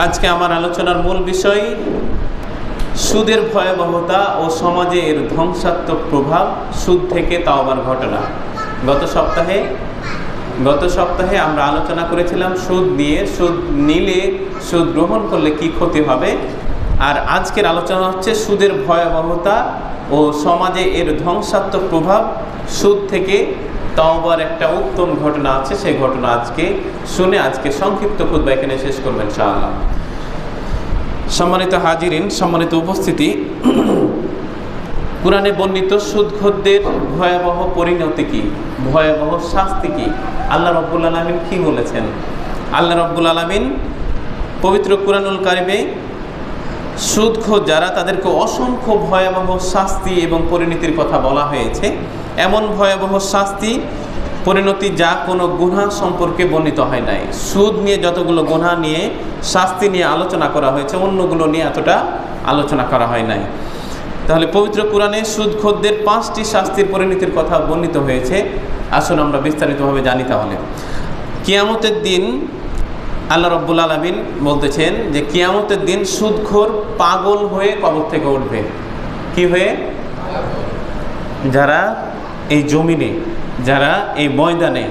আজকে আমার আলোচনার মূল বিষয় সুদের ভয়াবহতা ও সমাজে এর ধ্বংসাত্মক প্রভাব, সুদ থেকে তাওবার ঘটনা। গত সপ্তাহে আমরা আলোচনা করেছিলাম সুদ নিয়ে, সুদ নিলে, সুদ গ্রহণ করলে কি ক্ষতি হবে। আর আজকের আলোচনা হচ্ছে সুদের ভয়াবহতা ও সমাজে এর ধ্বংসাত্মক প্রভাব, সুদ থেকে তাওবার একটা উত্তম ঘটনা আছে, সেই ঘটনা আজকে শুনে আজকে সংক্ষিপ্ত খুতবা এখানে শেষ করবেন ইনশাআল্লাহ। সম্মানিত হাজিরিন, সম্মানিত উপস্থিতি, কুরআনে বর্ণিত সুদখোরদের ভয়াবহ পরিণতি কি, ভয়াবহ শাস্তি কি, আল্লাহ রাব্বুল আলামিন কি বলেছেন? আল্লাহ রাব্বুল আলামিন পবিত্র কুরআনুল কারিমে সুদখোর যারা, তাদেরকে অসংখ্য ভয়াবহ শাস্তি এবং পরিণতির কথা বলা হয়েছে। এমন ভয়াবহ শাস্তি, পরিণতি যা কোনো গুনাহ সম্পর্কে বর্ণিত হয় নাই। সুদ নিয়ে যতগুলো গুনাহ নিয়ে, শাস্তি নিয়ে আলোচনা করা হয়েছে, অন্যগুলো নিয়ে এতটা আলোচনা করা হয় নাই। তাহলে পবিত্র কোরআনে সুদখোরদের 5টি শাস্তির পরিণতির কথা বর্ণিত হয়েছে। আসুন আমরা বিস্তারিতভাবে জানি। তাহলে কিয়ামতের দিন আল্লাহ রাব্বুল আলামিন বলতেছেন যে কিয়ামতের দিন সুদখোর পাগল হয়ে কবর থেকে উঠবে। কি হয়ে? যারা এই জমিনে, যারা এই ময়দানে,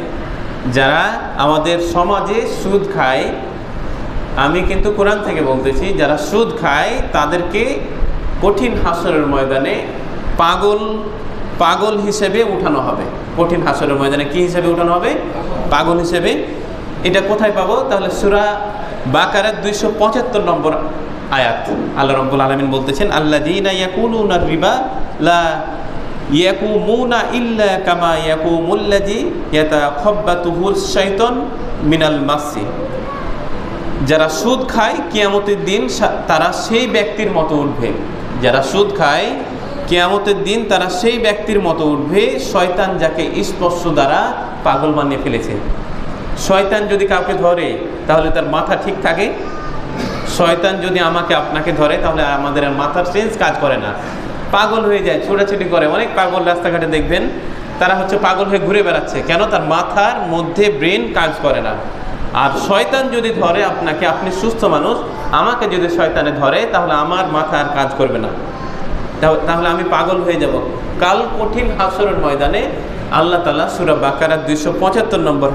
যারা আমাদের সমাজে সুদ খায়, আমি কিন্তু কোরআন থেকে বলতেছি, যারা সুদ খায় তাদেরকে কঠিন হাসরের ময়দানে পাগল হিসেবে উঠানো হবে। কঠিন হাসরের ময়দানে কি হিসেবে উঠানো হবে? পাগল হিসেবে। এটা কোথায় পাবো? তাহলে সূরা বাকারার 275 নম্বর আয়াত। আল্লাহ রাব্বুল আলামিন বলতেছেন, আল্লাযীনা ইয়াকুলুনা রিবা লা ইয়াকুমুনা ইল্লা কামা ইয়াকুমুল্লাযী ইয়াতাখাব্বাতুহুশ শাইতান মিনাল মাসি। যারা সুদ খায় কিয়ামতের দিন তারা সেই ব্যক্তির মতো উঠবে। যারা সুদ খায় কিয়ামতের দিন তারা সেই ব্যক্তির মতো উঠবে, শয়তান যাকে স্পর্শ দ্বারা পাগল বানিয়ে ফেলেছে। শয়তান যদি কাউকে ধরে তাহলে তার মাথা ঠিক থাকে। শয়তান যদি আমাকে আপনাকে ধরে তাহলে আমাদের আর মাথার সেন্স কাজ করে না, পাগল হয়ে যায়, ছোটাছুটি করে। অনেক পাগল রাস্তাঘাটে দেখবেন, তারা হচ্ছে পাগল হয়ে ঘুরে বেড়াচ্ছে। কেন? তার মাথার মধ্যে ব্রেন কাজ করে না। আর শয়তান যদি ধরে আপনাকে, আপনি সুস্থ মানুষ, আমাকে যদি শয়তানে ধরে তাহলে আমার মাথা আর কাজ করবে না, তাহলে আমি পাগল হয়ে যাব। কাল কঠিন হাসরের ময়দানে আল্লাহ তাআলা সূরা বাকারার 275 নম্বর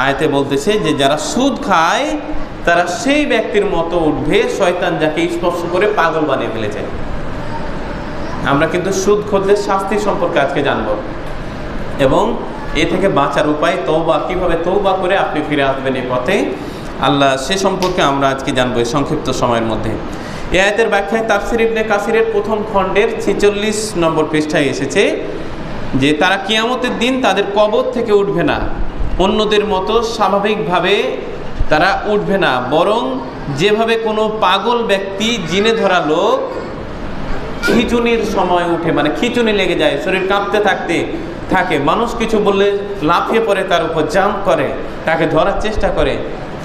আয়াতে বলতেছে যে যারা সুদ খায় তারা সেই ব্যক্তির মতো উঠবে, শয়তান যাকে স্পর্শ করে পাগল বানিয়ে ফেলেছে। আমরা কিন্তু সুদখোরদের শাস্তি সম্পর্কে আজকে জানব এবং এ থেকে বাঁচার উপায়, তওবা, কিভাবে তওবা করে আপনি ফিরে আসবেন এই পথে, আল্লাহ সে সম্পর্কে আমরা আজকে জানবো এই সংক্ষিপ্ত সময়ের মধ্যে। এই আয়াতের ব্যাখ্যায় তাফসীর ইবনে কাসিরের প্রথম খণ্ডের 46 নম্বর পৃষ্ঠায় এসেছে যে তারা কিয়ামতের দিন তাদের কবর থেকে উঠবে না, অন্যদের মতো স্বাভাবিকভাবে তারা উঠবে না, বরং যেভাবে কোনো পাগল ব্যক্তি, জিনে ধরা লোক খিঁচুনির সময় উঠে, মানে খিঁচুনি লেগে যায়, শরীর কাঁপতে থাকে, মানুষ কিছু বললে লাফিয়ে পড়ে, তার উপর জাম্প করে, তাকে ধরার চেষ্টা করে।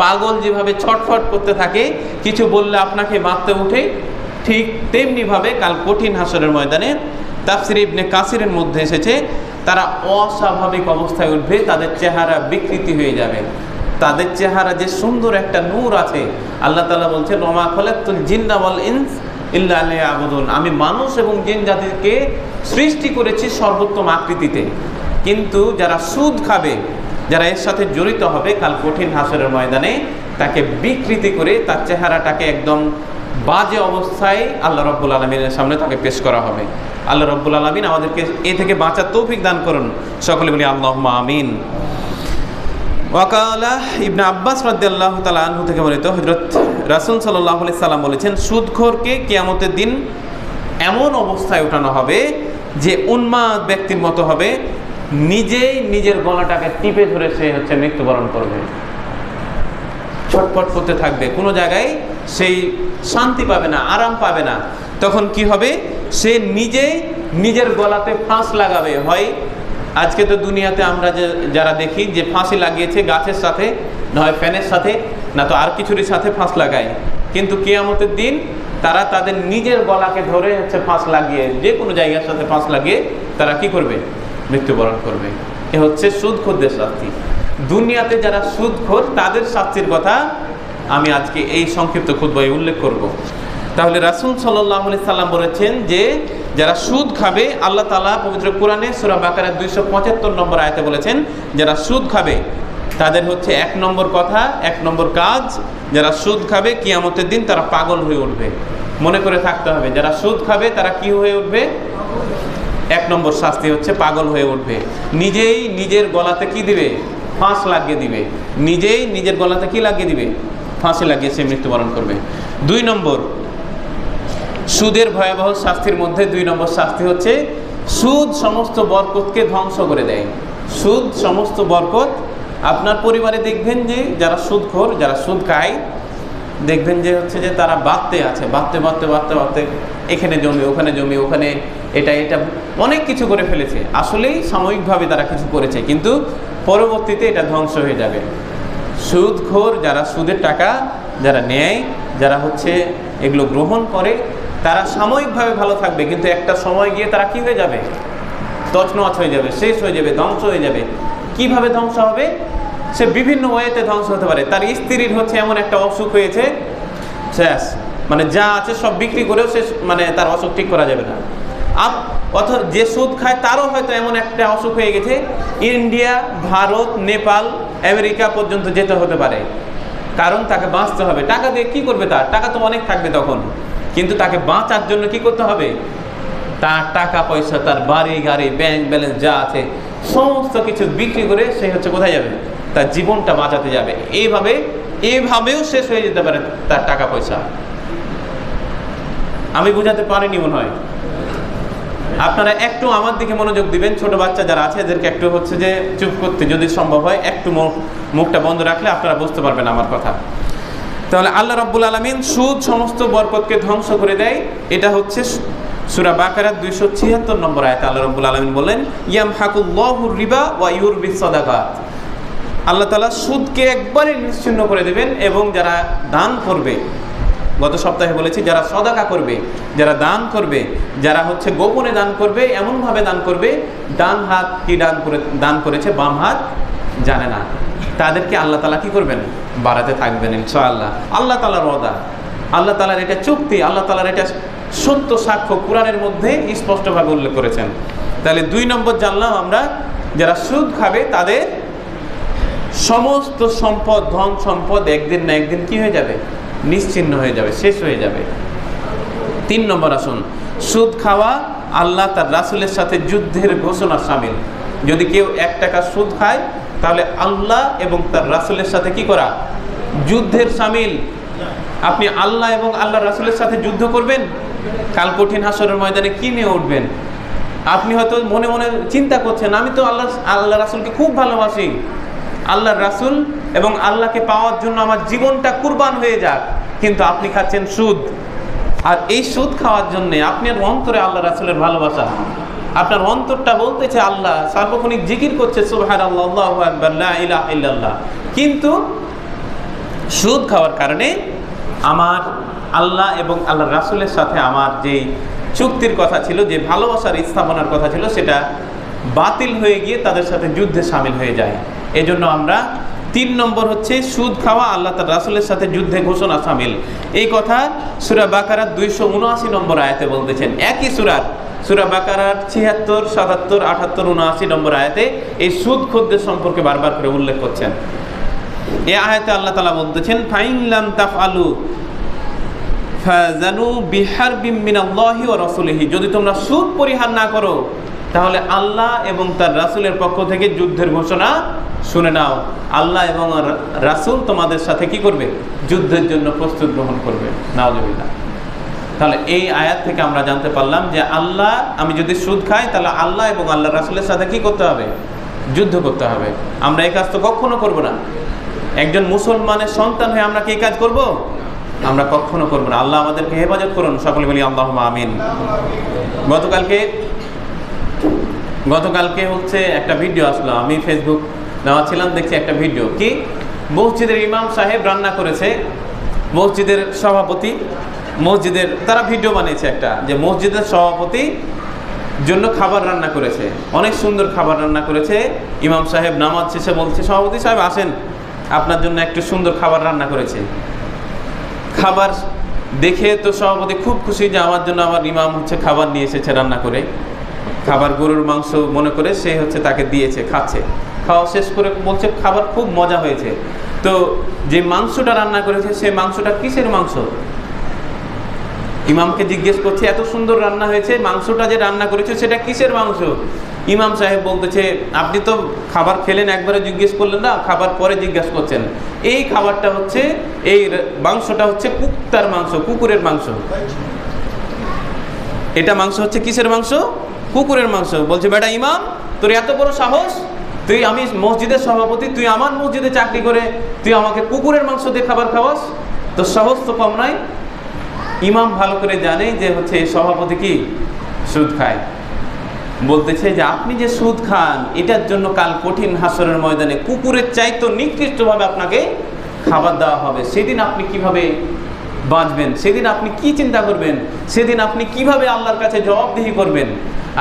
পাগল যেভাবে ছটফট করতে থাকে, কিছু বললে আপনাকে মারতে উঠে, ঠিক তেমনিভাবে কাল কঠিন হাসরের ময়দানে তাফসীর ইবনে কাসিরের মধ্যে এসেছে তারা অস্বাভাবিক অবস্থায় উঠবে, তাদের চেহারা বিকৃতি হয়ে যাবে। তাদের চেহারা যে সুন্দর একটা নূর আছে, আল্লাহ তাআলা বলছেন, ওমা খালাকতুল জিন্না ওয়াল ইনস ইল্লা লিয়াবুদুন, আমি মানুষ এবং জিন জাতিকে সৃষ্টি করেছি সর্বোত্তম আকৃতিতে। কিন্তু যারা সুদ খাবে, যারা এর সাথে জড়িত হবে, কাল কঠিন হাসরের ময়দানে তাকে বিকৃতি করে, তার চেহারাটাকে একদম বাজে অবস্থায় আল্লাহ রাব্বুল আলামিনের সামনে তাকে পেশ করা হবে। আল্লাহ রাব্বুল আলামিন আমাদেরকে এ থেকে বাঁচার তৌফিক দান করুন। সকলে বলি আল্লাহুম্মা আমিন। ওয়াকালা ইবনে আব্বাস রাদিয়াল্লাহু তাআলা আনহু থেকে বর্ণিত, হযরত রাসূল সাল্লাল্লাহু আলাইহি সাল্লাম বলেছেন, সুদখোরকে কিয়ামতের দিন এমন অবস্থায় ওঠানো হবে যে উন্মাদ ব্যক্তির মতো হবে, নিজেই নিজের গলাটাকে টিপে ধরে সে হচ্ছে মৃত্যুবরণ করবে, ছটফট করতে থাকবে, কোনো জায়গায় সেই শান্তি পাবে না, আরাম পাবে না। তখন কি হবে? সে নিজেই নিজের গলাতে ফাঁস লাগাবে। হয় আজকে তো দুনিয়াতে আমরা যারা দেখি যে ফাঁসি লাগিয়েছে গাছের সাথে, না হয় ফ্যানের সাথে, না তো আর কিছুরই সাথে ফাঁস লাগায়। কিন্তু কিয়ামতের দিন তারা তাদের নিজের গলাকে ধরে হচ্ছে ফাঁস লাগিয়ে, যে কোনো জায়গার সাথে ফাঁস লাগিয়ে তারা কি করবে? মৃত্যুবরণ করবে। এ হচ্ছে সুদখোরদের শাস্তি। দুনিয়াতে যারা সুদখোর তাদের শাস্তির কথা আমি আজকে এই সংক্ষিপ্ত খুতবায় উল্লেখ করব। তাহলে রাসূল সাল্লাল্লাহু আলাইহি সাল্লাম বলেছেন যে যারা সুদ খাবে, আল্লাহ তাআলা পবিত্র কোরআনে সূরা বাকারার 275 নম্বর আয়াতে বলেছেন যারা সুদ খাবে তাদের হচ্ছে 1 নম্বর কথা, 1 নম্বর কাজ, যারা সুদ খাবে কিয়ামতের দিন তারা পাগল হয়ে উঠবে। মনে করে থাকতে হবে, যারা সুদ খাবে তারা কি হয়ে উঠবে? 1 নম্বর শাস্তি হচ্ছে পাগল হয়ে উঠবে। নিজেই নিজের গলাতে কি দিবে? ফাঁস লাগিয়ে দিবে। নিজেই নিজের গলাতে কি লাগিয়ে দিবে? ফাঁসি লাগিয়ে সে মৃত্যুবরণ করবে। 2 নম্বর, সুদের ভয়াবহ শাস্তির মধ্যে 2 নম্বর শাস্তি হচ্ছে সুদ সমস্ত বরকতকে ধ্বংস করে দেয়। সুদ সমস্ত বরকত, আপনার পরিবারে দেখবেন যে যারা সুদখোর, যারা সুদ খায়, দেখবেন যে হচ্ছে যে তারা বাড়তে আছে, বাড়তে এখানে জমি, ওখানে জমি, ওখানে এটা অনেক কিছু করে ফেলেছে। আসলেই সাময়িকভাবে তারা কিছু করেছে, কিন্তু পরবর্তীতে এটা ধ্বংস হয়ে যাবে। সুদখোর, যারা সুদের টাকা যারা নেয়, যারা হচ্ছে এগুলো গ্রহণ করে, তারা সাময়িকভাবে ভালো থাকবে, কিন্তু একটা সময় গিয়ে তারা কি হয়ে যাবে? তছনছ হয়ে যাবে, শেষ হয়ে যাবে, ধ্বংস হয়ে যাবে। কিভাবে ধ্বংস হবে? সে বিভিন্ন ওয়েতে ধ্বংস হতে পারে। তার স্ত্রীর হচ্ছে এমন একটা অসুখ হয়েছে, শেষ, মানে যা আছে সব বিক্রি করেও সে মানে তার অসুখ ঠিক করা যাবে না। অথবা যে সুদ খায় তারও হয়তো এমন একটা অসুখ হয়ে গেছে, ইন্ডিয়া, ভারত, নেপাল, আমেরিকা পর্যন্ত যেতে হতে পারে, কারণ তাকে বাঁচতে হবে। টাকা দিয়ে কি করবে? তার টাকা তো অনেক থাকবে তখন, কিন্তু তাকে বাঁচার জন্য কি করতে হবে? তার টাকা পয়সা, তার বাড়ি গাড়ি, ব্যাংক ব্যালেন্স যা আছে সমস্ত কিছু বিক্রি করে সে হচ্ছে কোথায় যাবে? তার জীবনটা বাঁচাতে যাবে। এইভাবেও শেষ হয়ে যেতে পারে তার টাকা পয়সা। আমি বুঝাতে পারিনি মনে হয়। আপনারা একটু আমার দিকে মনোযোগ দিবেন, ছোট বাচ্চা যারা আছে এদেরকে একটু হচ্ছে যে চুপ করতে যদি সম্ভব হয়, একটু মুখটা বন্ধ রাখলে আপনারা বুঝতে পারবেন আমার কথা। তাহলে আল্লাহ রাব্বুল আলামিন সুদ সমস্ত বরকতকে ধ্বংস করে দেয়। এটা হচ্ছে সূরা বাকারার 276 নম্বর আয়াতে আল্লাহ রাব্বুল আলামিন বলেন, ইয়ামহাকুল্লাহুর রিবা ওয়া ইউরবিস সাদাকাত। আল্লাহ তাআলা সুদকে একবারে নিশ্চিহ্ন করে দেবেন, এবং যারা দান করবে, গত সপ্তাহে বলেছি, যারা সদাকা করবে, যারা দান করবে, যারা হচ্ছে গোপনে দান করবে, এমনভাবে দান করবে ডান হাত কি দান করেছে বাম হাত জানে না, তাদেরকে আল্লাহ তাআলা কি করবেন? বাড়াতে থাকবেন ইনশাআল্লাহ। আল্লাহ তাআলার ওয়াদা, আল্লাহ তাআলার এটা চুক্তি, আল্লাহ তাআলার এটা সত্য সাক্ষ্য কোরআনের মধ্যে স্পষ্টভাবে উল্লেখ করেছেন। তাহলে 2 নম্বর জানলাম আমরা, যারা সুদ খাবে তাদের সমস্ত সম্পদ, ধন সম্পদ একদিন না একদিন কি হয়ে যাবে? নিশ্চিহ্ন হয়ে যাবে, শেষ হয়ে যাবে। 3 নম্বর আসুন, সুদ খাওয়া আল্লাহ তার রাসূলের সাথে যুদ্ধের ঘোষণা শামিল। যদি কেউ 1 টাকা সুদ খায় তাহলে আল্লাহ এবং তার রাসূলের সাথে কি করা? যুদ্ধের শামিল। আপনি আল্লাহ এবং আল্লাহ রাসূলের সাথে যুদ্ধ করবেন, কাল কঠিন হাসরের ময়দানে কি নিয়ে উঠবেন? আপনি হয়তো মনে মনে চিন্তা করছেন, আমি তো আল্লাহ রাসূলকে খুব ভালোবাসি, আল্লাহর রাসূল এবং আল্লাহকে পাওয়ার জন্য আমার জীবনটা কুরবান হয়ে যাক, কিন্তু আপনি খাচ্ছেন সুদ। আর এই সুদ খাওয়ার জন্য আপনার অন্তরে আল্লাহ রাসূলের ভালোবাসা, আপনার অন্তরটা বলতেছে আল্লাহ, সার্বক্ষণিক জিকির করছে সুবহানাল্লাহ, আল্লাহু আকবার, লা ইলাহা ইল্লাল্লাহ, কিন্তু সুদ খাওয়ার কারণে আমার আল্লাহ এবং আল্লাহর রাসূলের সাথে আমার যে চুক্তির কথা ছিল, যে ভালোবাসার স্থাপনার কথা ছিল, সেটা বাতিল হয়ে গিয়ে তাদের সাথে যুদ্ধে শামিল হয়ে যায়। এজন্য আমরা 3 নম্বর হচ্ছে সুদ খাওয়া আল্লাহ তার রাসূলের সাথে যুদ্ধে ঘোষণা শামিল। এই কথা সূরা বাকারার 279 নম্বর আয়াতে বলতেছেন। একই সূরা বাকারার 76, 77, 78, 79 নম্বর আয়াতে এই সুদ খোরদের সম্পর্কে বারবার করে উল্লেখ করছেন। এই আয়াতে আল্লাহ তাআলা বলতেছেন, ফাইন লাম তাফআলু ফাযানু বিহারবিম মিনাল্লাহি ওয়া রাসূলিহি। যদি তোমরা সুদ পরিহার না করো তাহলে আল্লাহ এবং তার রাসূলের পক্ষ থেকে যুদ্ধের ঘোষণা শুনে নাও। আল্লাহ এবং রাসূল তোমাদের সাথে কি করবে? যুদ্ধের জন্য প্রস্তুত গ্রহণ করবে। নাউযুবিল্লাহ। তাহলে এই আয়াত থেকে আমরা জানতে পারলাম যে আল্লাহ, আমি যদি সুদ খাই তাহলে আল্লাহ এবং আল্লাহ রাসূলের সাথে কি করতে হবে? যুদ্ধ করতে হবে। আমরা এই কাজ তো কখনো করব না। একজন মুসলমানের সন্তান হয়ে আমরা কি এই কাজ করব? আমরা কখনো করব না। আল্লাহ আমাদেরকে হেফাজত করুন, সকলে বলি আল্লাহুম্মা আমিন। গতকালকে হচ্ছে একটা ভিডিও আসলো, আমি ফেসবুক নেওয়াছিলাম, দেখছি একটা ভিডিও, কি মসজিদের ইমাম সাহেব রান্না করেছে, মসজিদের সভাপতি, তারা ভিডিও বানিয়েছে একটা, যে মসজিদের সভাপতি জন্য খাবার রান্না করেছে, অনেক সুন্দর খাবার রান্না করেছে। ইমাম সাহেব নামাজ শেষে বলছে, সভাপতি সাহেব আসেন, আপনার জন্য একটু সুন্দর খাবার রান্না করেছে। খাবার দেখে তো সভাপতি খুব খুশি যে আমার জন্য আমার ইমাম হচ্ছে খাবার নিয়ে এসেছে রান্না করে, খাবার গরুর মাংস মনে করে সে হচ্ছে তাকে দিয়েছে, খাচ্ছে। খাওয়া শেষ করে বলছে খাবার খুব মজা হয়েছে। তো যে মাংসটা রান্না করেছে সে মাংসটা কিসের মাংস? ইমামকে জিজ্ঞেস করছে এত সুন্দর রান্না হয়েছে, মাংসটা যে রান্না করেছে সেটা কিসের মাংস? ইমাম সাহেব বলতেছে আপনি তো খাবার খেলেন, একবারে জিজ্ঞেস করলেন না, খাবার পরে জিজ্ঞাসা করছেন। এই খাবারটা হচ্ছে, এই মাংসটা হচ্ছে কুত্তার মাংস, কুকুরের মাংস। এটা মাংস হচ্ছে কিসের মাংস? কুকুরের মাংস। বলছে বেটা ইমাম, তোর এত বড় সাহস, তুই, আমি মসজিদের সভাপতি, তুই আমার মসজিদে চাকরি করে তুই আমাকে কুকুরের মাংস দিয়ে খাবার খাওয়াস? তোর সাহস তো কম নয়। ইমাম ভালো করে জানে যে হচ্ছে এই সভাপতি কি সুদ খায়। বলতেছে যে আপনি যে সুদ খান এটার জন্য কাল কঠিন হাসরের ময়দানে কুকুরের চাইতে নিকৃষ্টভাবে আপনাকে খাবার দেওয়া হবে। সেদিন আপনি কিভাবে বাঁচবেন? সেদিন আপনি কি চিন্তা করবেন? সেদিন আপনি কিভাবে আল্লাহর কাছে জবাবদিহি করবেন?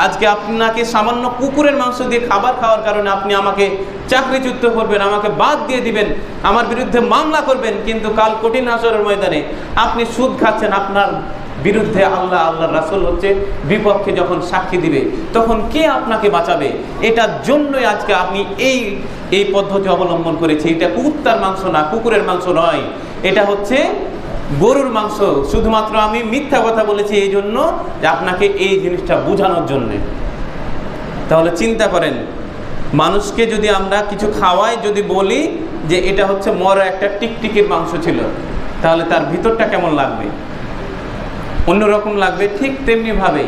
আজকে আপনাকে সামান্য কুকুরের মাংস দিয়ে খাবার খাওয়ার কারণে আপনি আমাকে চাকরিচ্যুত করবেন, আমাকে বাদ দিয়ে দিবেন, আমার বিরুদ্ধে মামলা করবেন, কিন্তু কাল কঠিন হাসরের ময়দানে আপনি সুদ খাচ্ছেন, আপনার বিরুদ্ধে আল্লাহর রাসূল হচ্ছে বিপক্ষে যখন সাক্ষী দিবে তখন কে আপনাকে বাঁচাবে? এটার জন্যই আজকে আপনি এই পদ্ধতি অবলম্বন করেছি। এটা কুত্তার মাংস না, কুকুরের মাংস নয়, এটা হচ্ছে গরুর মাংস। শুধুমাত্র আমি মিথ্যা কথা বলেছি এই জন্য যে আপনাকে এই জিনিসটা বোঝানোর জন্যে। তাহলে চিন্তা করেন, মানুষকে যদি আমরা কিছু খাওয়াই, যদি বলি যে এটা হচ্ছে মরা একটা টিকটিকির মাংস ছিল, তাহলে তার ভিতরটা কেমন লাগবে? অন্যরকম লাগবে। ঠিক তেমনিভাবে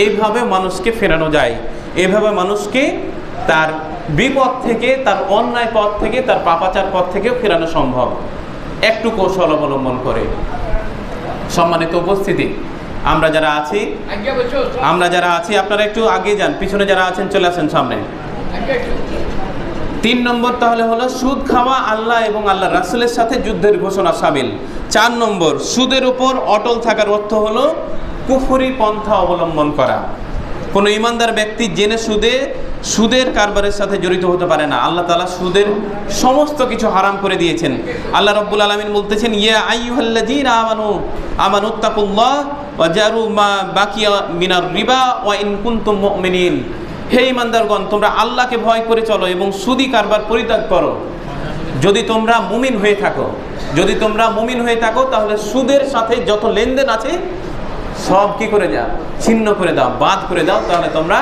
এইভাবে মানুষকে ফেরানো যায়, এইভাবে মানুষকে তার বিপদ থেকে, তার অন্যায় পথ থেকে, তার পাপাচার পথ থেকেও ফেরানো সম্ভব একটু কৌশল অবলম্বন করে। সম্মানিত উপস্থিতি, আমরা যারা আছি আপনারা একটু আগে যান, পিছনে যারা আছেন চলে আসেন সামনে। 3 নম্বর তাহলে হলো সুদ খাওয়া আল্লাহ এবং আল্লাহ রাসূলের সাথে যুদ্ধের ঘোষণা সামিল। 4 নম্বর সুদের উপর অটল থাকার অর্থ হলো কুফরি পন্থা অবলম্বন করা। কোনো ইমানদার ব্যক্তি জেনে সুদের কারবারের সাথে জড়িত হতে পারে না। আল্লাহ তাআলা সুদের সমস্ত কিছু হারাম করে দিয়েছেন। আল্লাহ রাব্বুল আলামিন বলতেছেন ইয়া আইয়ুহাল্লাযীনা আমানুত্তাকুল্লাহ ওয়া জারু মা বাকিয়া মিনার রিবা ওয়া ইন কুনতুম মুমিনিন। হে ইমানদারগণ, তোমরা আল্লাহকে ভয় করে চলো এবং সুদি কারবার পরিত্যাগ করো যদি তোমরা মুমিন হয়ে থাকো। যদি তোমরা মুমিন হয়ে থাকো তাহলে সুদের সাথে যত লেনদেন আছে সব কি করে দাও, ছিন্ন করে দাও, বাদ করে দাও, তাহলে তোমরা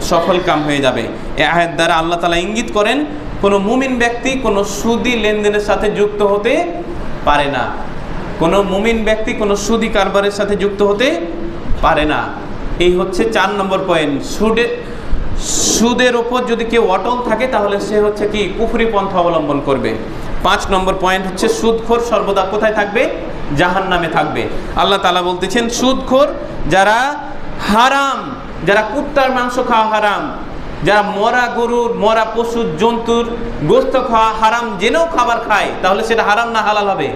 সফল কাম হয়ে যাবে। এই আয়াত দ্বারা আল্লাহ তাআলা ইঙ্গিত করেন কোনো মুমিন ব্যক্তি কোনো সুদি লেনদেনের সাথে যুক্ত হতে পারে না। কোনো মুমিন ব্যক্তি কোনো সুদি কারবারের সাথে যুক্ত হতে পারে না। এই হচ্ছে 4 নম্বর পয়েন্ট। সুদের ওপর যদি কেউ অটল থাকে তাহলে সে হচ্ছে কি কুফরি পন্থা অবলম্বন করবে। 5 নম্বর পয়েন্ট হচ্ছে সুদখোর সর্বদা কোথায় থাকবে? জাহান্নামে থাকবে। আল্লাহ তাআলা বলতেছেন সুদখোর যারা হারাম, যারা কুত্তার মাংস খাওয়া হারাম, যারা মরা গরুর, মরা পশুর, জন্তুর গোশত খাওয়া হারাম জেনেও খাবার খায়, তাহলে সেটা হারাম না হালাল হবে?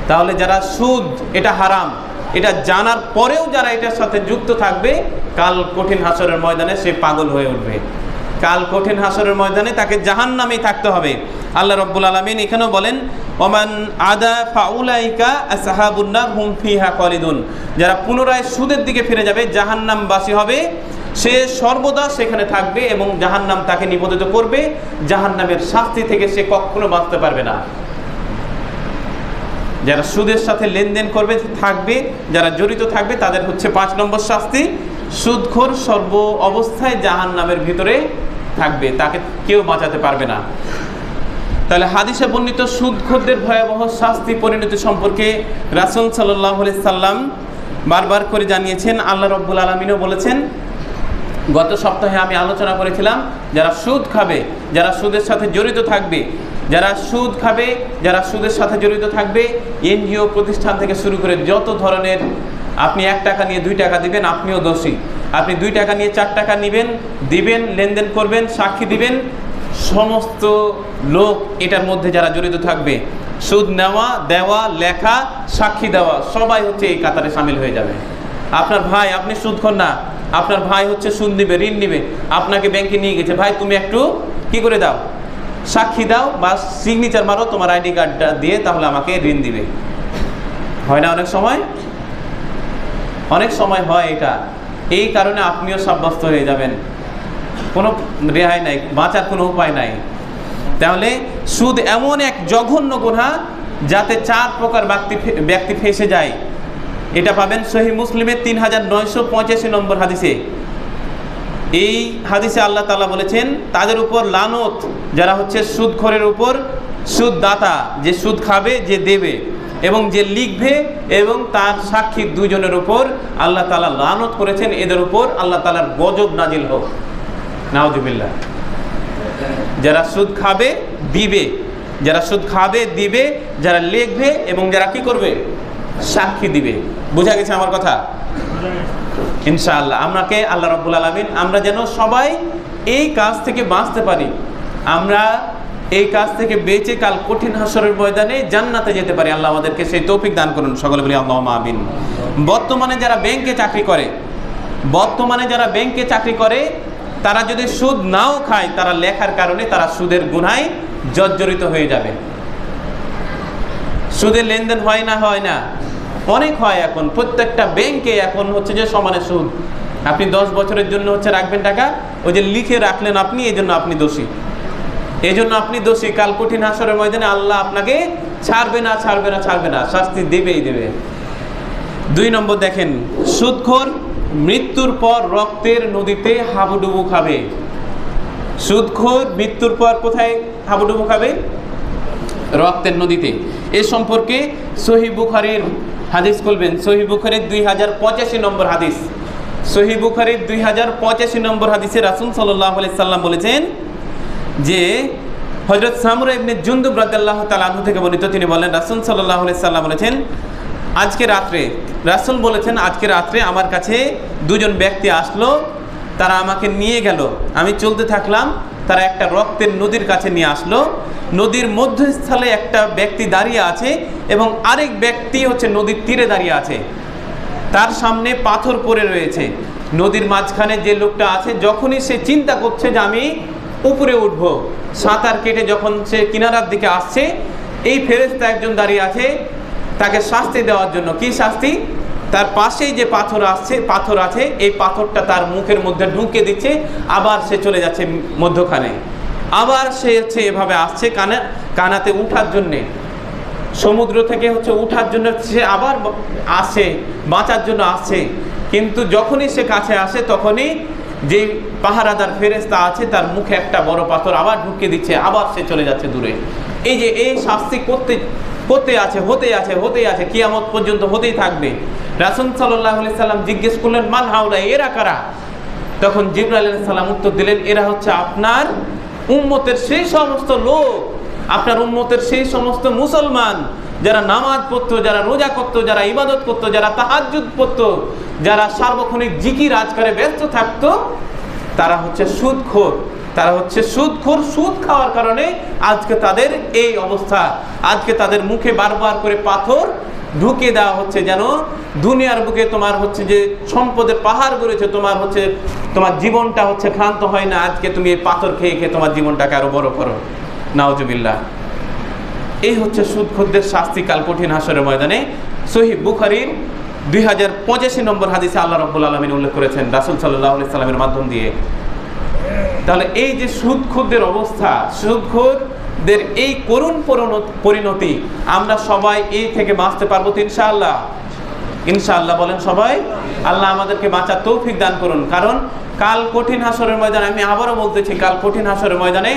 তাহলে যারা সুদ এটা হারাম এটা জানার পরেও যারা এটার সাথে যুক্ত থাকবে, কাল কঠিন হাসরের ময়দানে সে পাগল হয়ে উঠবে। কাল কঠিন হাসরের ময়দানে তাকে জাহান্নামেই থাকতে হবে। আল্লাহ রাব্বুল আলামিন এখানেও বলেন ওমান আদা ফাউলাইকা আসহাবুন নার হুম ফিহা খালিদুন। যারা পুনরায় সুদের দিকে ফিরে যাবে, জাহান্নামবাসী হবে, সে সর্বদা সেখানে থাকবে এবং জাহান্নাম তাকে নিবেদিত করবে। জাহান্নামের শাস্তি থেকে সে কখনো বাঁচতে পারবে না। যারা সুদের সাথে লেনদেন করবে থাকবে, যারা জড়িত থাকবে, তাদের হচ্ছে 5 নম্বর শাস্তি, সুদখোর সর্ব অবস্থায় জাহান্নামের ভিতরে থাকবে, তাকে কেউ বাঁচাতে পারবে না। তাহলে হাদিসে বর্ণিত সুদখোরদের ভয়াবহ শাস্তি পরিণতি সম্পর্কে রাসূল সাল্লাল্লাহু আলাইহি সাল্লাম বারবার করে জানিয়েছেন। আল্লাহ রাব্বুল আলামিনও বলেছেন, গত সপ্তাহে আমি আলোচনা করেছিলাম যারা সুদ খাবে, যারা সুদের সাথে জড়িত থাকবে, যারা সুদ খাবে, যারা সুদের সাথে জড়িত থাকবে, এনজিও প্রতিষ্ঠান থেকে শুরু করে যত ধরনের, আপনি 1 টাকা নিয়ে 2 টাকা দিবেন, আপনিও দোষী। আপনি 2 টাকা নিয়ে 4 টাকা দিবেন, লেনদেন করবেন, সাক্ষী দিবেন, সমস্ত লোক এটার মধ্যে যারা জড়িত থাকবে, সুদ নেওয়া, দেওয়া, লেখা, সাক্ষী দেওয়া, সবাই হচ্ছে এই কাতারে সামিল হয়ে যাবে। আপনার ভাই, আপনি সুদখোর না, আপনার ভাই হচ্ছে সুদ নিবে, ঋণ নিবে, আপনাকে ব্যাংকে নিয়ে গেছে, ভাই তুমি একটু কি করে দাও, সাক্ষী দাও বা সিগনেচার মারো তোমার আইডি কার্ডটা দিয়ে, তাহলে আমাকে ঋণ দিবে। হয় না অনেক সময়? অনেক সময় হয় এটা। এই কারণে আপনিও সাব্যস্ত হয়ে যাবেন, কোনো রেহাই নাই, বাঁচার কোনো উপায় নাই। তাহলে সুদ এমন এক জঘন্য গুনাহ যাতে 4 প্রকার ব্যক্তি ফেঁসে যায়। এটা পাবেন সহিহ মুসলিমের 3985 নম্বর হাদিসে। এই হাদিসে আল্লাহ তাআলা বলেছেন তাদের উপর লানত যারা হচ্ছে সুদখোরের উপর, সুদদাতা যে সুদ খাবে, যে দেবে এবং যে লিখবে এবং তার সাক্ষী দুজনের উপর আল্লাহ তাআলা লানত করেছেন। এদের উপর আল্লাহ তাআলার গজব নাজিল হোক, নাউজুবিল্লাহ। যারা সুদ খাবে দিবে, যারা সুদ খাবে দিবে, যারা লিখবে এবং যারা কি করবে, সাক্ষী দিবে। বোঝা গেছে আমার কথা? ইনশাআল্লাহ আমাকে আল্লাহ রাব্বুল আলামিন আমরা যেন সবাই এই কাজ থেকে বাঁচতে পারি, আমরা এই কাজ থেকে বেঁচে কাল কঠিন হাসরের ময়দানে জান্নাতে যেতে পারি। আল্লাহ আমাদেরকে সেই তৌফিক দান করুন, সকলে বলি আল্লাহুম্মা আমিন। বর্তমানে যারা ব্যাংকে চাকরি করে, তারা যদি সুদ নাও খায়, তারা লেখার কারণে তারা সুদের গুনায় জর্জরিত হয়ে যাবে। সুদের লেনদেন হয় না? অনেক হয়। এখন প্রত্যেকটা ব্যাংকে এখন হচ্ছে যে সমানে সুদ। আপনি 10 বছরের জন্য হচ্ছে রাখবেন টাকা, ওই যে লিখে রাখলেন আপনি, এই জন্য আপনি দোষী। কাল কঠিন হাসরের ময়দানে আল্লাহ আপনাকে ছাড়বে না, শাস্তি দেবেই দেবে। 2 নম্বর দেখেন, সুদখোর মৃত্যুর পর রক্তের নদীতে হাবুডুবু খাবে। সুদখোর মৃত্যুর পর কোথায় হাবুডুবু খাবে? রক্তের নদীতে। এ সম্পর্কে সহিহ বুখারীর হাদিস বলবেন, সহিহ বুখারীর 2085 নম্বর হাদিস। সহিহ বুখারীর 2085 নম্বর হাদিসে রাসূল সাল্লাল্লাহু আলাইহি সাল্লাম বলেছেন যে হযরত সামরা ইবনে জুনদুব রাদিয়াল্লাহু তাআলা আনহু থেকে বর্ণিত, তিনি বলেন রাসূল সাল্লাল্লাহু আলাইহি সাল্লাম বলেছেন আজকে রাত্রে আমার কাছে 2 জন ব্যক্তি আসলো, তারা আমাকে নিয়ে গেল, আমি চলতে থাকলাম, তারা একটা রক্তের নদীর কাছে নিয়ে আসলো। নদীর মধ্যস্থলে একটা ব্যক্তি দাঁড়িয়ে আছে এবং আরেক ব্যক্তি হচ্ছে নদীর তীরে দাঁড়িয়ে আছে, তার সামনে পাথর পড়ে রয়েছে। নদীর মাঝখানে যে লোকটা আছে, যখনই সে চিন্তা করছে যে আমি উপরে উঠব, সাঁতার কেটে যখন সে কিনারার দিকে আসছে, এই ফেরেশতা একজন দাঁড়িয়ে আছে তাকে শাস্তি দেওয়ার জন্য। কি শাস্তি? তার পাশেই যে পাথর আছে, এই পাথরটা তার মুখের মধ্যে ঢুকে দিচ্ছে, আবার সে চলে যাচ্ছে মধ্যখানে, আবার সে হচ্ছে এভাবে আসছে কানাতে উঠার জন্যে, সমুদ্র থেকে হচ্ছে উঠার জন্য সে আবার আসে, বাঁচার জন্য আসছে। কিন্তু যখনই সে কাছে আসে, তখনই যে পাহারাদার ফেরেশতা আছে তার মুখে একটা বড় পাথর আবার ঢুকিয়ে দিচ্ছে, আবার সে চলে যাচ্ছে দূরে। এই শাস্তি হতে আছে কিয়ামত পর্যন্ত হতেই থাকবে। রাসূল সাল্লাল্লাহু আলাইহি সাল্লাম জিজ্ঞেস করলেন, মান হাউলা, এরা কারা? তখন জিবরাইল আলাইহিস সালাম উত্তর দিলেন, এরা হচ্ছে আপনার উম্মতের সেই সমস্ত লোক, আপনার উম্মতের সেই সমস্ত মুসলমান যারা নামাজ পড়তো, যারা রোজা করতো, যারা ইবাদত করতো, যারা তাহাজ্জুদ পড়তো, যারা সার্বক্ষণিক জিকির আজকারে ব্যস্ত থাকতো, তারা হচ্ছে সুদখোর। সুদ খাওয়ার কারণে আজকে তাদের এই অবস্থা। আজকে তাদের মুখে বারবার করে পাথর ঢুকিয়ে দেওয়া হচ্ছে, যেন দুনিয়ার বুকে তোমার হচ্ছে যে সম্পদের পাহাড় গড়েছে, তোমার জীবনটা হচ্ছে ক্লান্ত হয় না, আজকে তুমি এই পাথর খেয়ে তোমার জীবনটাকে আরো বড় করো। নাউজুবিল্লাহ। এই হচ্ছে সুদখোরদের শাস্তি কাল কঠিন হাসরের ময়দানে। সহিহ বুখারীর 2085 নম্বর হাদিসে আল্লাহ রাব্বুল আলামিন উল্লেখ করেছেন রাসূল সাল্লাল্লাহু আলাইহি সাল্লামের মাধ্যম দিয়ে। তাহলে এই যে সুদখোরদের অবস্থা, সুদখোরদের এই করুণ পরিণতি, আমরা সবাই এই থেকে বাঁচতে পারবো তো ইনশাআল্লাহ বলেন সবাই। আল্লাহ আমাদেরকে বাঁচার তৌফিক দান করুন। কারণ কাল কঠিন হাসরের ময়দানে, আমি আবারও বলতেছি, কাল কঠিন হাসরের ময়দানে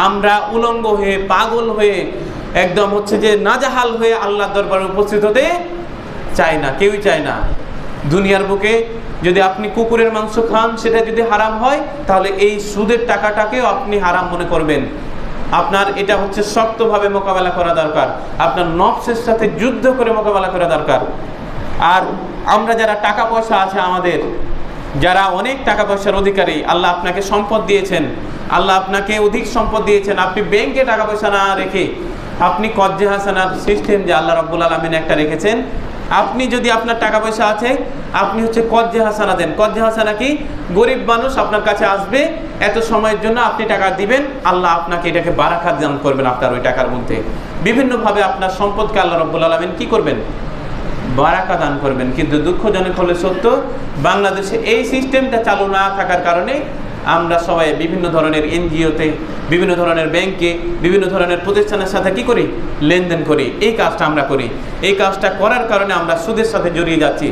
আমরা উলঙ্গ হয়ে, পাগল হয়ে, একদম হচ্ছে যে নাজাহাল হয়ে আল্লাহর দরবারে উপস্থিত হতে চাই না, কেউই চায় না। দুনিয়ার বুকে যদি আপনি কুকুরের মাংস খান, সেটা যদি হারাম হয়, তাহলে এই সুদের টাকাটাকেও আপনি হারাম মনে করবেন। আপনার এটা হচ্ছে শক্তভাবে মোকাবেলা করা দরকার, আপনার নফসের সাথে যুদ্ধ করে মোকাবেলা করা দরকার। আর আমরা যারা টাকা পয়সা আছে, আমাদের যারা অনেক টাকা পয়সার অধিকারী, আল্লাহ আপনাকে সম্পদ দিয়েছেন, আল্লাহ আপনাকে অধিক সম্পদ দিয়েছেন, আপনি ব্যাংকে টাকা পয়সা না রেখে আপনি কজ্জে হাসানার সিস্টেম যে আল্লাহ রাব্বুল আলামিন একটা রেখেছেন, আপনি যদি আপনার টাকা পয়সা আছে, আপনি হচ্ছে কজ্জে হাসানা দেন। কজ্জে হাসানা কি? গরিব মানুষ আপনার কাছে আসবে, এত সময়ের জন্য আপনি টাকা দিবেন, আল্লাহ আপনাকে এটাকে বারাকাত দান করবেন আপনার ওই টাকার মধ্যে। বিভিন্নভাবে আপনার সম্পদকে আল্লাহ রাব্বুল আলামিন কি করবেন? বারাকা দান করবেন। কিন্তু দুঃখজনক হলে সত্য, বাংলাদেশে এই সিস্টেমটা চালু না থাকার কারণে আমরা সবাই বিভিন্ন ধরনের এনজিওতে, বিভিন্ন ধরনের ব্যাংকে, বিভিন্ন ধরনের প্রতিষ্ঠানের সাথে কি করি, লেনদেন করি। এই কাজটা আমরা করি। এই কাজটা করার কারণে আমরা সুদের সাথে জড়িয়ে যাচ্ছি।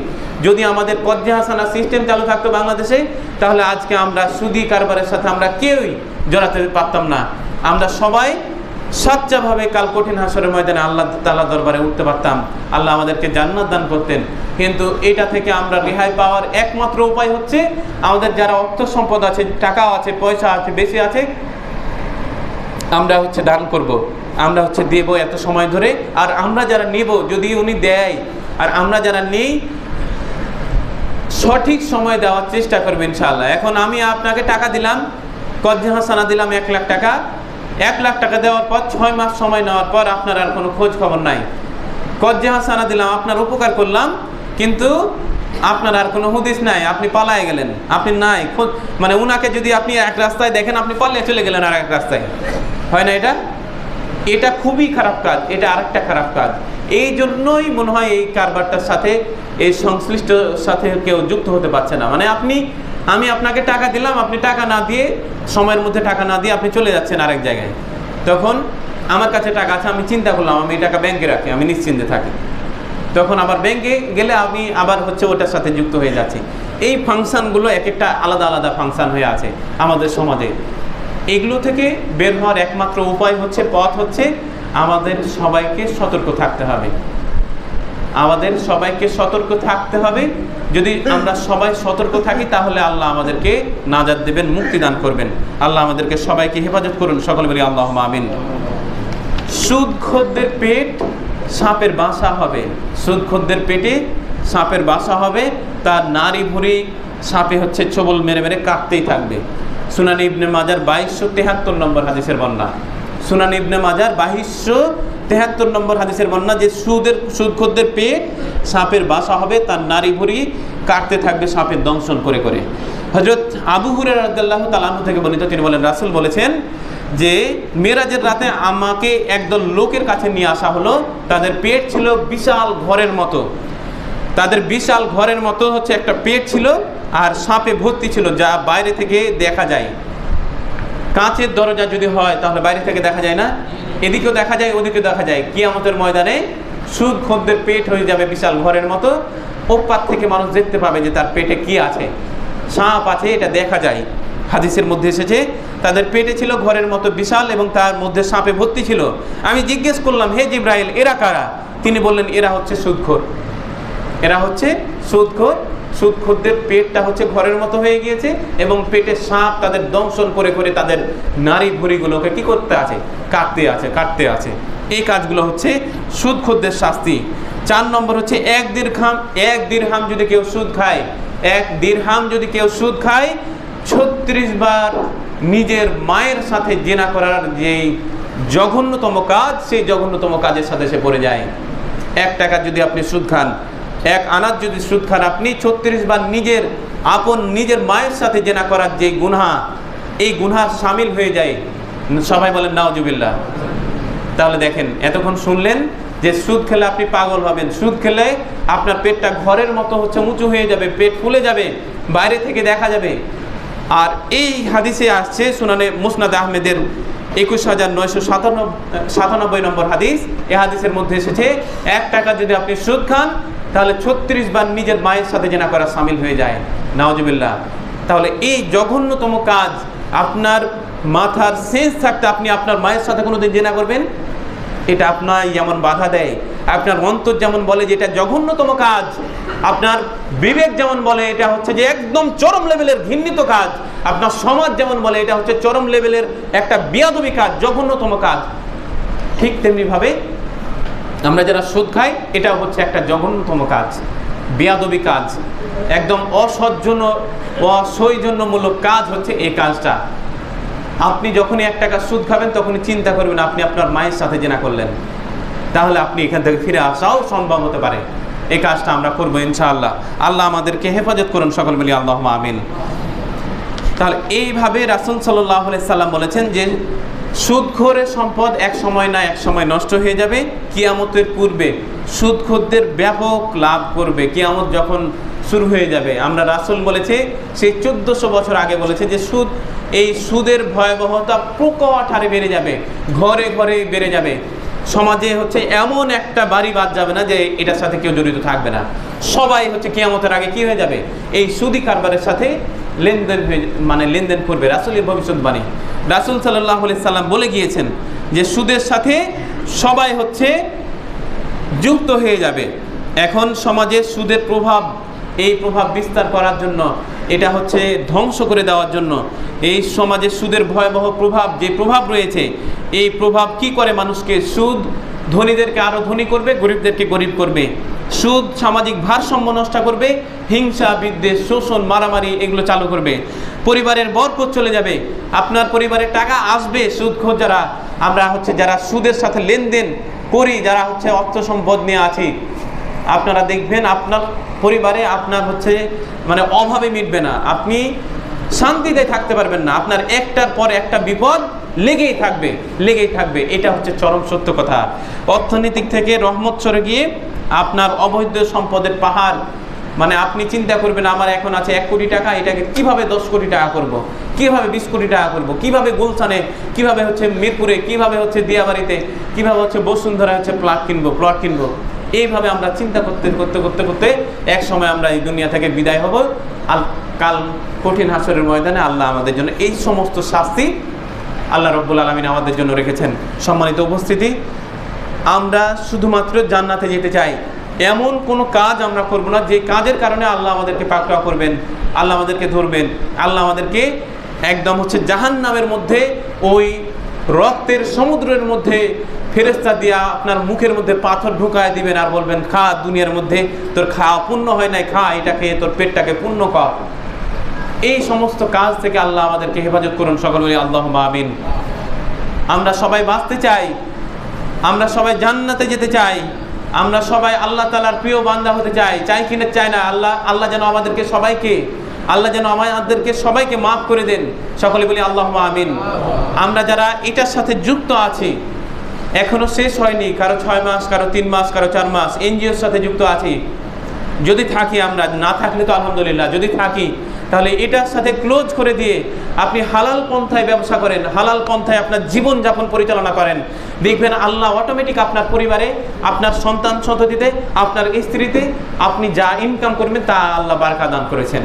যদি আমাদের কর্জে হাসানা সিস্টেম চালু থাকতো বাংলাদেশে, তাহলে আজকে আমরা সুদি কারবারের সাথে আমরা কেউই জড়াতে পারতাম না। আমরা সবাই সচ্চাভাবে কাল কঠিন হাসরের ময়দানে আল্লাহ তাআলা দরবারে উঠতে পারতাম। আল্লাহ আমাদেরকে জান্নাত দান করতেন। কিন্তু এটা থেকে আমরা রেহাই পাওয়ার একমাত্র উপায় হচ্ছে আমাদের যারা অর্থ সম্পদ আছে, টাকা আছে, পয়সা আছে, বেশি আছে, আমরা হচ্ছে দান করব, আমরা হচ্ছে দেব এত সময় ধরে। আর আমরা যারা নেব, যদি উনি দেয় আর আমরা যারা নেই, সঠিক সময় দেওয়ার চেষ্টা করবে ইনশাআল্লাহ। এখন আমি আপনাকে টাকা দিলাম, কর্জে হাসানা দিলাম 1 লাখ টাকা। 1 লাখ টাকা দেওয়ার পর 6 মাস সময় নেওয়ার পর আপনার আর কোনো খোঁজ খবর নাই। কর্জে হাসানা দিলাম, আপনার উপকার করলাম, কিন্তু আপনার আর কোনো হুদিস নাই, আপনি পালায় গেলেন, আপনি নাই খোঁজ। মানে উনাকে যদি আপনি এক রাস্তায় দেখেন, আপনি পালিয়ে চলে গেলেন আর এক রাস্তায়, হয় না? এটা খুবই খারাপ কাজ। এটা আরেকটা খারাপ কাজ। এই জন্যই মনে হয় এই কারবারটার সাথে, এই সংশ্লিষ্ট সাথে কেউ যুক্ত হতে পারছে না। মানে আমি আপনাকে টাকা দিলাম, আপনি টাকা না দিয়ে, সময়ের মধ্যে টাকা না দিয়ে আপনি চলে যাচ্ছেন আরেক জায়গায়। তখন আমার কাছে টাকা আছে, আমি চিন্তা করলাম আমি এই টাকা ব্যাংকে রাখি, আমি নিশ্চিন্তে থাকি। তখন আবার ব্যাংকে গেলে আমি আবার হচ্ছে ওটার সাথে যুক্ত হয়ে যাচ্ছি। এই ফাংশনগুলো এক একটা আলাদা আলাদা ফাংশন হয়ে আছে আমাদের সমাজে। এগুলো থেকে বের হওয়ার একমাত্র উপায় হচ্ছে, পথ হচ্ছে আমাদের সবাইকে সতর্ক থাকতে হবে। আমাদের সবাইকে সতর্ক থাকতে হবে। যদি আমরা সবাই সতর্ক থাকি, তাহলে আল্লাহ আমাদেরকে নাজাত দেবেন, মুক্তি দান করবেন। আল্লাহ আমাদেরকে সবাইকে হেফাজত করুন। সকলে বলি আল্লাহুম্মা আমিন। সুদখোরদের পেট সাপের বাসা হবে। সুদখোরদের পেটে সাপের বাসা হবে, তার নারী ভুঁড়ি সাপে হচ্ছে ছোবল মেরে মেরে কাটতেই থাকবে। সুনান ইবনে মাজার 2273 নম্বর হাদিসের বর্ণনা। সুনান ইবনে মাজার 2273 নম্বর হাদিসের বর্ণনা, যে সুদখোরদের পেট সাপের বাসা হবে, তার নারী ভুঁড়ি কাটতে থাকবে সাপের দংশন করে করে। হযরত আবু হুরায়রা রাদিয়াল্লাহু তাআলা আনহু থেকে বর্ণিত, তিনি বলেন রাসূল বলেছেন যে মেরাজের রাতে আমাকে একদল লোকের কাছে নিয়ে আসা হলো। তাদের পেট ছিল বিশাল ঘরের মতো, তাদের বিশাল ঘরের মতো হচ্ছে একটা পেট ছিল, আর সাপে ভর্তি ছিল, যা বাইরে থেকে দেখা যায়। কাঁচের দরজা যদি হয় তাহলে বাইরে থেকে দেখা যায় না, এদিকেও দেখা যায়, ওদিকেও দেখা যায়। কিয়ামতের ময়দানে সুদখোরদের পেট হয়ে যাবে বিশাল ঘরের মতো। ওপার থেকে মানুষ দেখতে পাবে যে তার পেটে কি আছে, সাপ আছে, এটা দেখা যায়। হাদিসের মধ্যে এসেছে তাদের পেটে ছিল ঘরের মতো বিশাল, এবং তার মধ্যে সাপে ভর্তি ছিল। আমি জিজ্ঞেস করলাম, হে জিবরাইল, এরা কারা? তিনি বললেন, এরা হচ্ছে সুদখোর। এরা হচ্ছে সুদখোর। সুদখোরদের পেটটা হচ্ছে ঘরের মতো হয়ে গিয়েছে, এবং পেটে সাপ তাদের দংশন করে করে তাদের নারী ভুঁড়িগুলোকে কি করতে আছে, কাটতে আছে। এই কাজগুলো হচ্ছে সুদখোরদের শাস্তি। 4 নম্বর হচ্ছে এক দিরহাম যদি কেউ সুদ খায়, 1 দিরহাম যদি কেউ সুদ খায়, 36 বার নিজের মায়ের সাথে জিনা করার যেই জঘন্যতম কাজ, সেই জঘন্যতম কাজের সাথে সে পড়ে যায়। 1 টাকা যদি আপনি সুদ খান, 1 আনাজ যদি সুদ খান, আপনি 36 বার নিজের মায়ের সাথে জিনা করার যে গুনাহ, এই গুনাহ শামিল হয়ে যায়। সবাই বলেন নাউজুবিল্লাহ। তাহলে দেখেন, এতক্ষণ শুনলেন যে সুদ খেলে আপনি পাগল হবেন, সুদ খেলে আপনার পেটটা ঘরের মতো হচ্ছে উঁচু হয়ে যাবে, পেট ফুলে যাবে, বাইরে থেকে দেখা যাবে। আর এই হাদিসে আসছে সুনানে মুসনাদ আহমেদের 21997 নম্বর হাদিস। এই হাদিসের মধ্যে এসেছে 1 টাকা যদি আপনি সুদ খান, তাহলে 36 বার নিজের মায়ের সাথে জিনা করা শামিল হয়ে যায়। নাউজুবিল্লাহ। তাহলে এই জঘন্যতম কাজ, আপনার মাথার সেন্স থাকতে আপনি আপনার মায়ের সাথে কোনোদিন জিনা করবেন? এটা আপনার যেমন বাধা দেয়, আপনার অন্তর যেমন বলে যে এটা জঘন্যতম কাজ, আপনার বিবেক যেমন বলে এটা হচ্ছে যে একদম চরম লেভেলের ঘৃণিত কাজ, আপনার সমাজ যেমন বলে এটা হচ্ছে চরম লেভেলের একটা বেয়াদবি কাজ, জঘন্যতম কাজ, ঠিক তেমনিভাবে আমরা যারা সুদ খাই, এটাও হচ্ছে একটা জঘন্যতম কাজ, বেয়াদবি কাজ, একদম অসৌজন্যমূলক কাজ হচ্ছে এই কাজটা। আপনি যখনই 1 টাকা সুদ খাবেন, তখনই চিন্তা করবেন আপনি আপনার মায়ের সাথে জিনা করলেন, তাহলে আপনি এখান থেকে ফিরে আসাও সম্ভব হতে পারে। এই কাজটা আমরা করবো ইনশাআল্লাহ। আল্লাহ আমাদেরকে হেফাজত করুন। সকল বলি আল্লাহুম্মা আমিন। তাহলে এইভাবে রাসূল সাল্লাল্লাহু আলাইহি সাল্লাম বলেছেন যে সুদখোরের সম্পদ এক সময় না এক সময় নষ্ট হয়ে যাবে, কিয়ামতের পূর্বে সুদখোরদের ব্যাপক লাভ করবে। কিয়ামত যখন শুরু হয়ে যাবে, আমরা রাসূল বলেছে সেই 1400 বছর আগে বলেছে যে এই সুদের ভয়াবহতা প্রকট হারে বেড়ে যাবে, ঘরে ঘরে বেড়ে যাবে। সমাজে হচ্ছে এমন একটা বাড়ি বাদ যাবে না যে এটার সাথে কেউ জড়িত থাকবে না। সবাই হচ্ছে কিয়ামতের আগে কি হয়ে যাবে, এই সুদি কারবারের সাথে লেনদেন করবে। রাসূলের ভবিষ্যৎবাণী, রাসূল সাল্লাল্লাহু আলাইহি সাল্লাম বলে গিয়েছেন যে সুদের সাথে সবাই হচ্ছে যুক্ত হয়ে যাবে। এখন সমাজে সুদের প্রভাব, এই প্রভাব বিস্তার করার জন্য, এটা হচ্ছে ধ্বংস করে দেওয়ার জন্য, এই সমাজে সুদের ভয়াবহ প্রভাব, যে প্রভাব রয়েছে, এই প্রভাব কি করে মানুষকে, সুদ ধনীদেরকে আরও ধনী করবে, গরিবদেরকে গরিব করবে। সুদ সামাজিক ভারসাম্য নষ্ট করবে, হিংসা, বিদ্বেষ, শোষণ, মারামারি এগুলো চালু করবে। পরিবারের বরকত চলে যাবে, আপনার পরিবারে টাকা আসবে সুদখোর যারা, আমরা হচ্ছে যারা সুদের সাথে লেনদেন করি, যারা হচ্ছে অর্থ সম্পদ নিয়ে আছি, আপনারা দেখবেন আপনার পরিবারে আপনার হচ্ছে অভাবে মিটবে না, আপনি শান্তিতে থাকতে পারবেন না, আপনার একটার পর একটা বিপদ লেগেই থাকবে। এটা হচ্ছে চরম সত্য কথা। অর্থনৈতিক থেকে রহমত সরে গিয়ে আপনার অবৈধ সম্পদের পাহাড়, আপনি চিন্তা করবেন আমার এখন আছে 1 কোটি টাকা, এটাকে কিভাবে 10 কোটি টাকা করব, কিভাবে 20 কোটি টাকা করব, কিভাবে গুলশানে, কিভাবে হচ্ছে মিরপুরে, কিভাবে হচ্ছে দিয়াবাড়িতে, কিভাবে হচ্ছে বসুন্ধরা হচ্ছে প্লট কিনবো। এইভাবে আমরা চিন্তা করতে এক সময় আমরা এই দুনিয়া থেকে বিদায় হব। কাল কঠিন হাসরের ময়দানে আল্লাহ আমাদের জন্য এই সমস্ত শাস্তি আল্লাহ রাব্বুল আলামিন আমাদের জন্য রেখেছেন। সম্মানিত উপস্থিতি, আমরা শুধুমাত্র জান্নাতে যেতে চাই, এমন কোনো কাজ আমরা করব না যে কাজের কারণে আল্লাহ আমাদেরকে পাকড়াও করবেন, আল্লাহ আমাদেরকে ধরবেন, আল্লাহ আমাদেরকে একদম হচ্ছে জাহান্নামের মধ্যে, ওই রক্তের সমুদ্রের মধ্যে ফেরেশতা দিয়া আপনার মুখের মধ্যে পাথর ঢুকায় দিবেন আর বলবেন খা, দুনিয়ার মধ্যে তোর খাওয়া পূর্ণ হয় নাই, খা, এটা খেয়ে তোর পেটটাকে পূর্ণ কর। এই সমস্ত কাজ থেকে আল্লাহ আমাদেরকে হেফাজত করুন। সকল বলি আল্লাহুম্মা আমিন। আমরা সবাই বাঁচতে চাই, আমরা সবাই জান্নাতে যেতে চাই, আমরা সবাই আল্লাহ তাআলার প্রিয় বান্দা হতে চাই কিনা চাই না। আল্লাহ যেন আমাদেরকে সবাইকে মাফ করে দেন। সকলে বলি আল্লাহুম্মা আমিন। আমরা যারা এটার সাথে যুক্ত আছি, এখনো শেষ হয়নি, কারো 6 মাস, কারো 3 মাস, কারো 4 মাস এনজিওর সাথে যুক্ত আছি, যদি থাকি, আমরা না থাকলে তো আলহামদুলিল্লাহ, যদি থাকি তাহলে এটার সাথে ক্লোজ করে দিয়ে আপনি হালাল পন্থায় ব্যবসা করেন, হালাল পন্থায় আপনার জীবনযাপন পরিচালনা করেন, দেখবেন আল্লাহ অটোমেটিক আপনার পরিবারে, আপনার সন্তান সন্ততিতে, আপনার স্ত্রীতে আপনি যা ইনকাম করবেন তা আল্লাহ বারাকা দান করেছেন।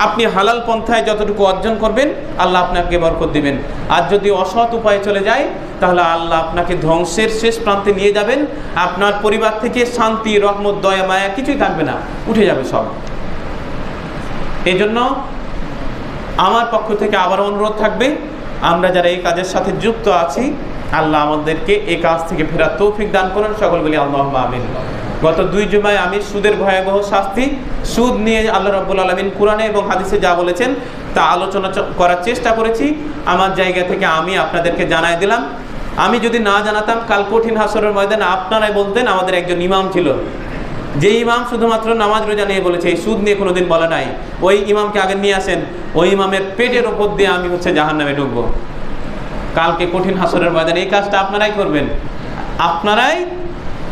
আপনি হালাল পন্থায় যতটুকু অর্জন করবেন আল্লাহ আপনাকে বরকত দিবেন। আর যদি অসৎ উপায়ে চলে যায় তাহলে আল্লাহ আপনাকে ধ্বংসের শেষ প্রান্তে নিয়ে যাবেন। আপনার পরিবার থেকে শান্তি, রহমত, দয়া, মায়া কিছুই থাকবে না, উঠে যাবে সব। এই জন্য আমার পক্ষ থেকে আবার অনুরোধ থাকবে, আমরা যারা এই কাজের সাথে যুক্ত আছি, আল্লাহ আমাদেরকে এই কাজ থেকে ফেরার তৌফিক দান করুন। সকল বলি আল্লাহুম্মা আমিন। গত 2 জুমায় আমি সুদের ভয়াবহ শাস্তি, সুদ নিয়ে আল্লাহ রাব্বুল আলামিন কোরআনে এবং হাদিসে যা বলেছেন তা আলোচনা করার চেষ্টা করেছি। আমার জায়গা থেকে আমি আপনাদেরকে জানাই দিলাম। আমি যদি না জানাতাম, কাল কঠিন হাসরের ময়দানে আপনারাই বলতেন আমাদের একজন ইমাম ছিল, যে ইমাম শুধুমাত্র নামাজ রোজা নিয়ে বলেছে, এই সুদ নিয়ে কোনোদিন বলে নাই। ওই ইমামকে আগে নিয়ে আসেন, ওই ইমামের পেটের ওপর দিয়ে আমি হচ্ছে জাহান্নামে ঢুকবো। কালকে কঠিন হাসরের ময়দানে এই কাজটা আপনারাই করবেন, আপনারাই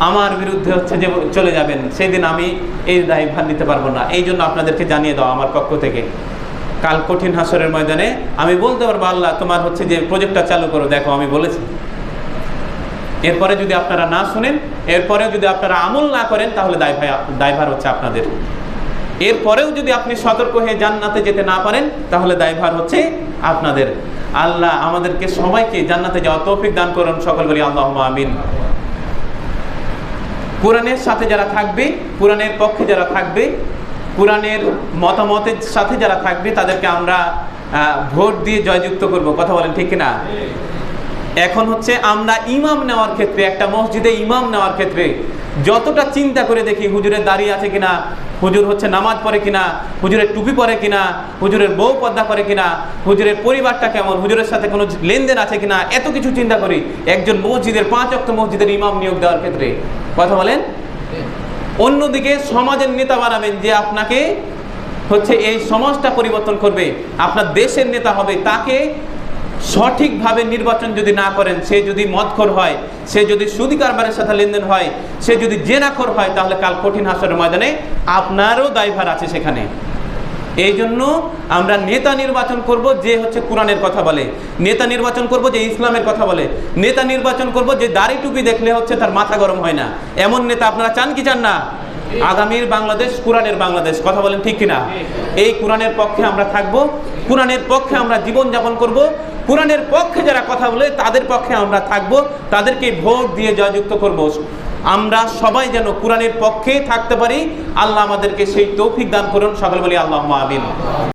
আমার বিরুদ্ধে হচ্ছে যে চলে যাবেন, সেদিন আমি এই দায়ভার নিতে পারবো না। এই জন্য আপনাদেরকে জানিয়ে দাও আমার পক্ষ থেকে, কাল কঠিন হাসরের ময়দানে আমি বলতে পারবো আল্লাহ তোমার হচ্ছে যে প্রজেক্টটা চালু করো, দেখো আমি বলেছি। এরপরে যদি আপনারা না শুনেন, এরপরে যদি আপনারা আমল না করেন, তাহলে দায়ভার হচ্ছে আপনাদের। এরপরেও যদি আপনি সতর্ক হয়ে জান্নাতে যেতে না পারেন, তাহলে দায়ভার হচ্ছে আপনাদের। আল্লাহ আমাদেরকে সবাইকে জান্নাতে যাওয়ার তৌফিক দান করুন। সকল বলি আল্লাহুম্মা আমিন। কোরআনের সাথে যারা থাকবে, কোরআনের পক্ষে যারা থাকবে, কোরআনের মতামতের সাথে যারা থাকবে, তাদেরকে আমরা ভোট দিয়ে জয়যুক্ত করব। কথা বলেন ঠিক কিনা? এখন হচ্ছে আমরা ইমাম নেওয়ার ক্ষেত্রে, একটা মসজিদে ইমাম নেওয়ার ক্ষেত্রে যতটা চিন্তা করে দেখি, হুজুরের দাঁড়িয়ে আছে কিনা, হুজুর হচ্ছে নামাজ পড়ে কিনা, হুজুরের টুপি পরে কিনা, হুজুরের বউ পর্দা করে কিনা, হুজুরের পরিবারটা কেমন, হুজুরের সাথে কোনো লেনদেন আছে কিনা, এত কিছু চিন্তা করি একজন মসজিদের 5 ওয়াক্ত মসজিদের ইমাম নিয়োগ দেওয়ার ক্ষেত্রে। কথা বলেন। অন্যদিকে সমাজের নেতা বানাবেন, যে আপনাকে হচ্ছে এই সমাজটা পরিবর্তন করবে, আপনার দেশের নেতা হবে, তাকে সঠিকভাবে নির্বাচন যদি না করেন, সে যদি মদখোর হয়, সে যদি সুদি কারবারের সাথে লেনদেন হয়, সে যদি জেনাখোর হয়, তাহলে কাল কঠিন হাসরের ময়দানে আপনারও দায়ভার আছে সেখানে। এই জন্য আমরা নেতা নির্বাচন করব যে হচ্ছে কোরআনের কথা বলে, নেতা নির্বাচন করব যে ইসলামের কথা বলে, নেতা নির্বাচন করব যে দাড়ি টুপি দেখলে হচ্ছে তার মাথা গরম হয় না। এমন নেতা আপনারা চান কি চান না? আগামীর বাংলাদেশ কোরআনের বাংলাদেশ, কথা বলেন ঠিক কিনা? এই কোরআনের পক্ষে আমরা থাকব, কোরআনের পক্ষে আমরা জীবনযাপন করব, কোরআনের পক্ষে যারা কথা বলে তাদের পক্ষে আমরা থাকব, তাদেরকে ভোট দিয়ে জয়যুক্ত করব। আমরা সবাই যেন কোরআনের পক্ষে থাকতে পারি। আল্লাহ আমাদেরকে সেই তৌফিক দান করুন। সকলে বলি আল্লাহুম্মা আমিন।